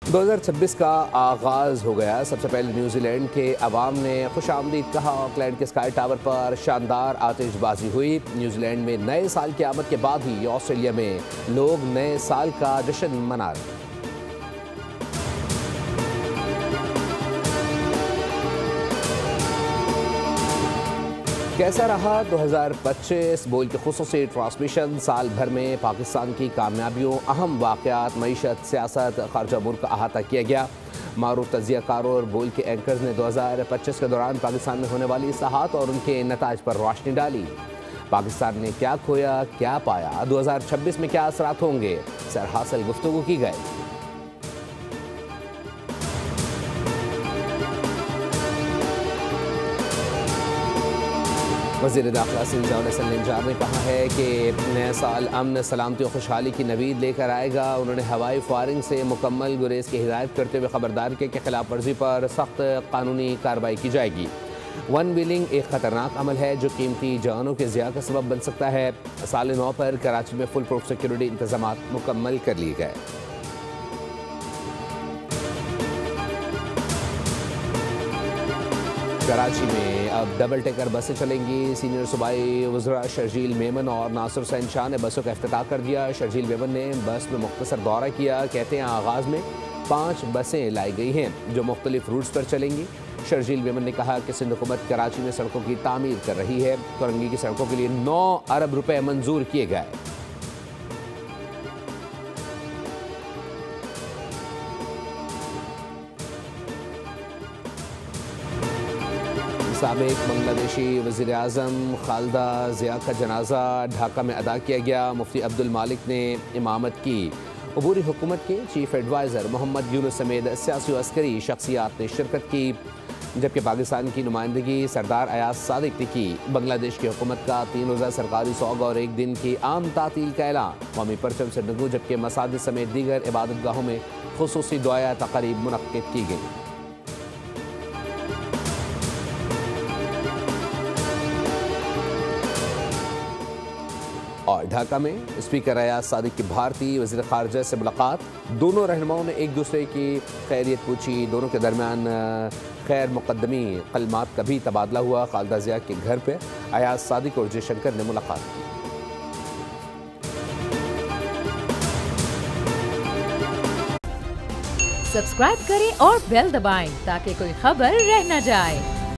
2026 का आगाज़ हो गया। सबसे पहले न्यूजीलैंड के अवाम ने खुशामदीद कहा। ऑकलैंड के स्काई टावर पर शानदार आतिशबाजी हुई। न्यूजीलैंड में नए साल की आमद के बाद ही ऑस्ट्रेलिया में लोग नए साल का जश्न मना रहे। कैसा रहा 2025? बोल के खुसूसी ट्रांसमिशन। साल भर में पाकिस्तान की कामयाबियों, अहम वाक़यात, मईशत, सियासत, खारजा मुल्क का अहाता किया गया। मारूफ तजियाकारों और बोल के एंकर्स ने 2025 के दौरान पाकिस्तान में होने वाली इस्लाहात और उनके नताज पर रोशनी डाली। पाकिस्तान ने क्या खोया, क्या पाया, 2026 में क्या असरात होंगे, सरहासल गुफ्तगू की गई। वज़ीर दाखिला सिंजार ने कहा है कि नया साल अमन, सलामती और खुशहाली की नवीद लेकर आएगा। उन्होंने हवाई फायरिंग से मुकम्मल गुरेज की हिदायत करते हुए खबरदार किया कि खिलाफ वर्जी पर सख्त कानूनी कार्रवाई की जाएगी। वन व्हीलिंग एक ख़तरनाक अमल है जो कीमती जानों के ज़िया का सबब बन सकता है। साल 9 पर कराची में फुल प्रूफ सिक्योरिटी इंतजाम मुकम्मल कर लिए गए। कराची में अब डबल टेकर बसें चलेंगी। सीनियर सूबाई वज़रा शर्जील मेमन और नासिर हुसैन शाह ने बसों का इफ्तिताह कर दिया। शर्जील मेमन ने बस में मुख्तसर दौरा किया। कहते हैं आगाज़ में 5 बसें लाई गई हैं जो मुख्तलिफ रूट्स पर चलेंगी। शर्जील मेमन ने कहा कि सिंध हुकूमत कराची में सड़कों की तामीर कर रही है। कोरंगी की सड़कों के लिए 9 अरब रुपए मंजूर किए गए। साबिक बांग्लादेशी वज़ीर आज़म खालिदा ज़िया का जनाजा ढाका में अदा किया गया। मुफ्ती अब्दुल मालिक ने इमामत की। अबूरी हुकूमत के चीफ एडवाइज़र मोहम्मद यूनुस समेत सियासी और अस्करी शख्सियात ने शिरकत की, जबकि पाकिस्तान की नुमाइंदगी सरदार अयाज सादिक ने की। बांग्लादेश की हुकूमत का 3 रोज़ा सरकारी सौग और 1 दिन की आम तातील का ऐलान। कौमी परचम से नगू, जबकि मसाजिद समेत दीगर इबादत गाहों में खुसूसी दुआया तक़रीब मुनक्किद की गई। और ढाका में स्पीकर अयाज सादिक की भारतीय वज़ीर ख़ारजा से मुलाकात। दोनों रहनुमाओं ने एक दूसरे की खैरियत पूछी। दोनों के दरमियान खैर मुक़द्दमी कलमात का भी तबादला हुआ। खालिदा ज़िया के घर पर अयाज सादिक और जयशंकर ने मुलाकात की। सब्सक्राइब करें और बेल दबाएं ताकि कोई खबर रह न जाए।